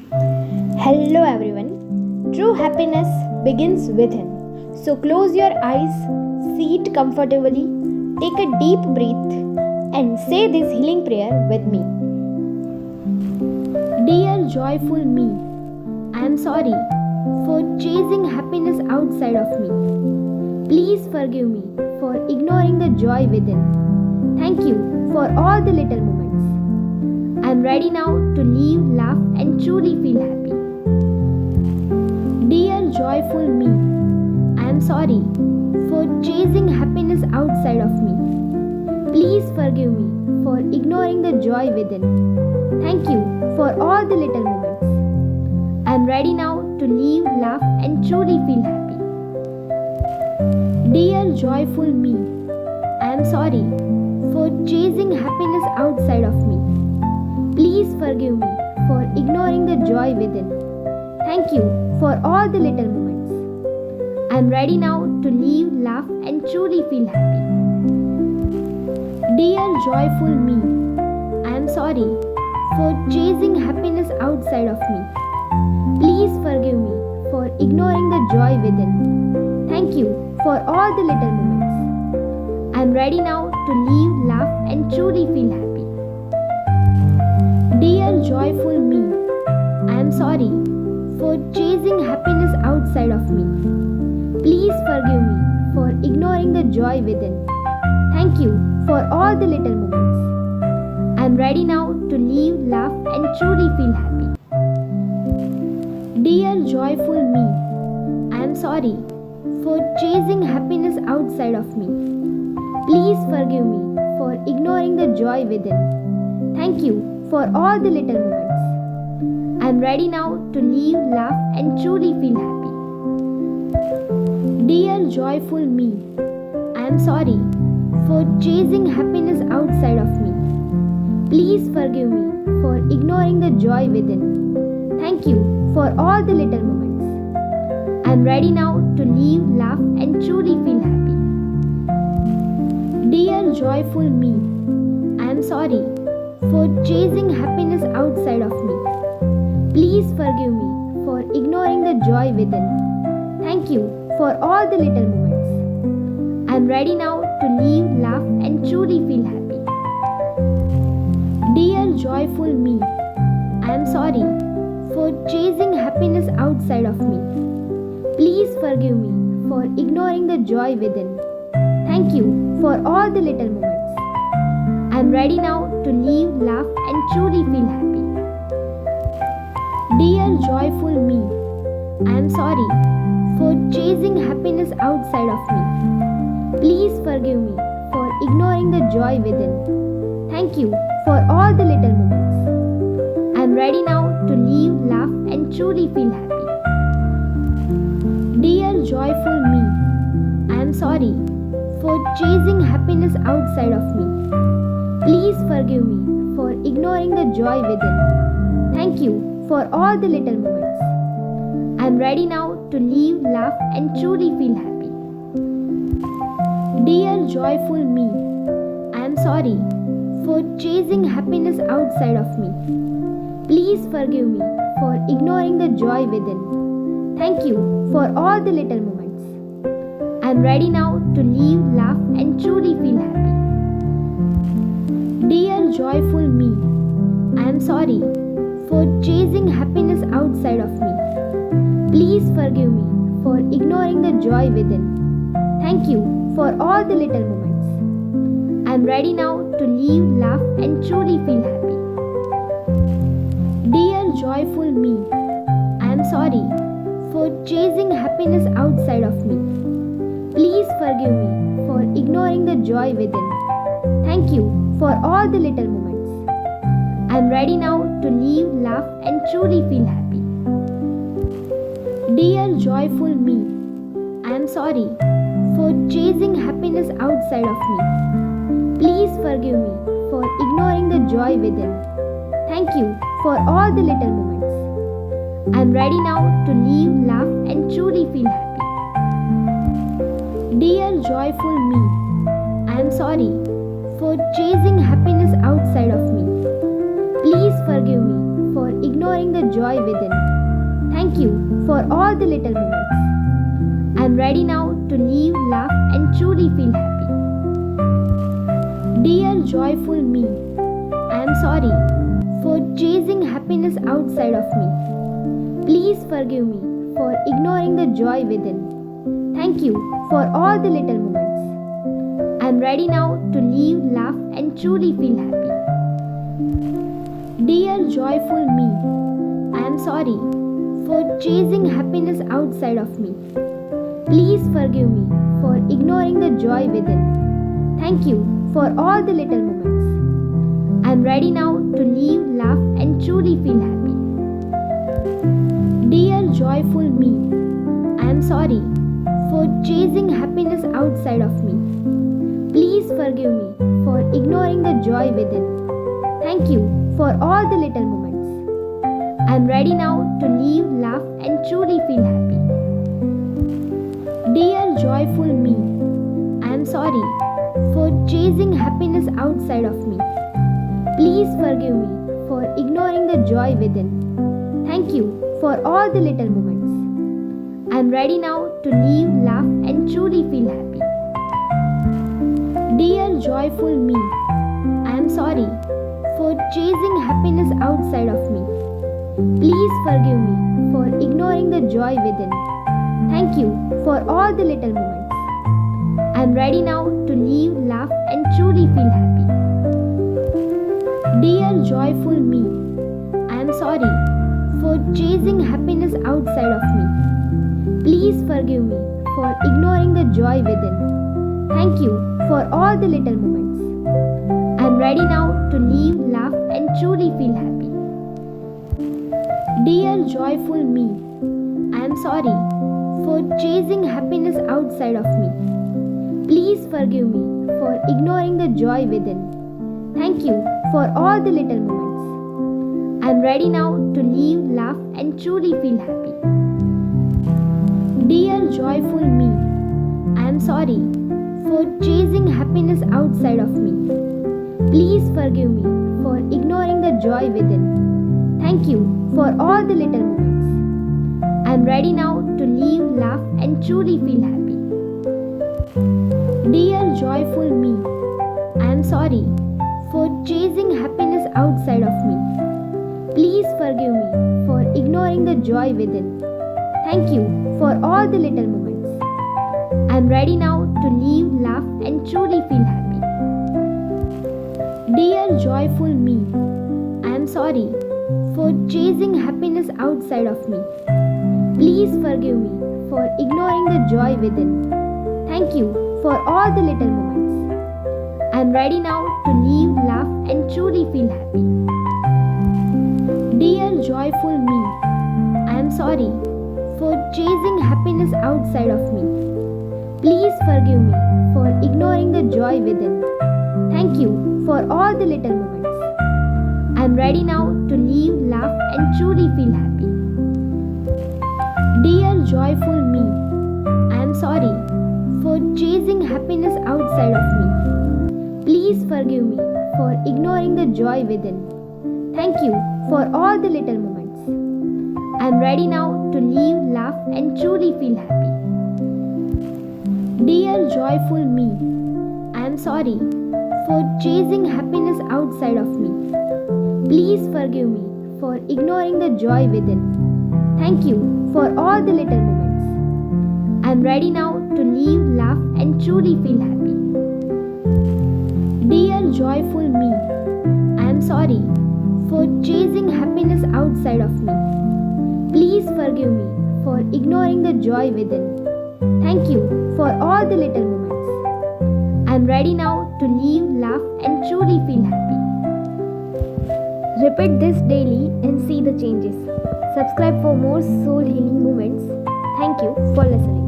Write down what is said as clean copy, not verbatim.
Hello everyone. True happiness begins within. So close your eyes, sit comfortably, take a deep breath, and say this healing prayer with me. Dear joyful me, I am sorry for chasing happiness outside of me. Please forgive me for ignoring the joy within. Thank you for all the little moments. I am ready now to live, laugh, and truly feel happy. Dear joyful me, I am sorry for chasing happiness outside of me. Please forgive me for ignoring the joy within. Thank you for all the little moments. I am ready now to live, laugh, and truly feel happy. Dear joyful me, I am sorry for chasing happiness outside of me. Please forgive me for ignoring the joy within. Thank you for all the little moments. I am ready now to live, laugh, and truly feel happy. Dear joyful me, I am sorry for chasing happiness outside of me. Please forgive me for ignoring the joy within. Thank you for all the little moments. I am ready now to live, laugh, and truly feel happy. Dear joyful me, I am sorry for chasing happiness outside of me. Please forgive me for ignoring the joy within. Thank you for all the little moments. I am ready now to live, laugh, and truly feel happy. Dear joyful me, I am sorry for chasing happiness outside of me. Please forgive me for ignoring the joy within. Thank you for all the little moments. I am ready now to live, laugh, and truly feel happy. Dear joyful me, I am sorry for chasing happiness outside of me. Please forgive me for ignoring the joy within. Thank you for all the little moments. I am ready now to live, laugh, and truly feel happy. Dear joyful me, I am sorry for chasing happiness outside of me. Please forgive me for ignoring the joy within. Thank you for all the little moments. I am ready now to live, laugh, and truly feel happy. Dear joyful me, I am sorry for chasing happiness outside of me. Please forgive me for ignoring the joy within. Thank you for all the little moments. I am ready now to live, laugh, and truly feel happy. Dear joyful me, I am sorry for chasing happiness outside of me. Please forgive me for ignoring the joy within. Thank you for all the little moments. I am ready now to live, laugh, and truly feel happy. Dear joyful me, I am sorry for chasing happiness outside of me. Please forgive me for ignoring the joy within. Thank you for all the little moments. I am ready now to live, laugh, and truly feel happy. Dear joyful me, I am sorry for chasing happiness outside of me. Please forgive me for ignoring the joy within. Thank you for all the little moments. I am ready now to live, laugh, and truly feel happy. Dear joyful me, I am sorry for chasing happiness outside of me. Please forgive me for ignoring the joy within. Thank you for all the little moments. I am ready now to live, laugh, and truly feel happy. Dear joyful me, I am sorry for chasing happiness outside of me. Please forgive me for ignoring the joy within. Thank you for all the little moments. I am ready now to live, laugh, and truly feel happy. Dear joyful me, I am sorry for chasing happiness outside of me. Please forgive me for ignoring the joy within. Thank you for all the little moments. I am ready now to live, laugh, and truly feel happy. Dear joyful me, I am sorry for chasing happiness outside of me. Please forgive me for ignoring ignoring the joy within. Thank you for all the little moments. I'm ready now to live, laugh, and truly feel happy. Dear joyful me, I am sorry for chasing happiness outside of me. Please forgive me for ignoring the joy within. Thank you for all the little moments. I'm ready now to live, laugh, and truly feel happy. Dear joyful me, I am sorry for chasing happiness outside of me. Please forgive me for ignoring the joy within. Thank you for all the little moments. I'm ready now to live, laugh, and truly feel happy. Dear joyful me, I am sorry for chasing happiness outside of me. Please forgive me for ignoring the joy within. Thank you for all the little moments. I'm ready now to live, laugh, and truly feel happy. Dear joyful me, I am sorry for chasing happiness outside of me. Please forgive me for ignoring the joy within. Thank you for all the little moments. I'm ready now to live, laugh, and truly feel happy. Dear joyful me, I am sorry for chasing happiness outside of me. Please forgive me for ignoring the joy within. Thank you for all the little moments. I'm ready now to live, laugh, and truly feel happy. Dear joyful me, I am sorry for chasing happiness outside of me. Please forgive me for ignoring the joy within. Thank you for all the little moments. I'm ready now to live, laugh, and truly feel happy. Dear joyful me, I am sorry for chasing happiness outside of me. Please forgive me for ignoring the joy within. Thank you for all the little moments. I'm ready now to live, laugh, and truly feel happy. Dear joyful me, I am sorry for chasing happiness outside of me. Please forgive me for ignoring the joy within. Thank you for all the little moments. I'm ready now to live, laugh, and truly feel happy. Dear joyful me, I am sorry for chasing happiness outside of me. Please forgive me for ignoring the joy within. Thank you for all the little moments. I'm ready now to live, laugh, and truly feel happy. Dear joyful me, I am sorry for chasing happiness outside of me. Please forgive me for ignoring the joy within. Thank you for all the little moments. I'm ready now to live, laugh, and truly feel happy. Dear joyful me, I am sorry for chasing happiness outside of me. Please forgive me for ignoring the joy within. Thank you for all the little moments. I'm ready now to live, laugh, and truly feel happy. Dear joyful me, I am sorry for chasing happiness outside of me. Please forgive me for ignoring the joy within. Thank you for all the little moments. I'm ready now to live, laugh, and truly feel happy. Dear joyful me, I am sorry for chasing happiness outside of me. Please forgive me for ignoring the joy within. Thank you for all the little moments. I'm ready now to live, laugh, and truly feel happy. Dear joyful me, I am sorry for chasing happiness outside of me. Please forgive me for ignoring the joy within. Thank you for all the little moments. I'm ready now to live, laugh, and truly feel happy. Repeat this daily and see the changes. Subscribe for more soul healing moments. Thank you for listening.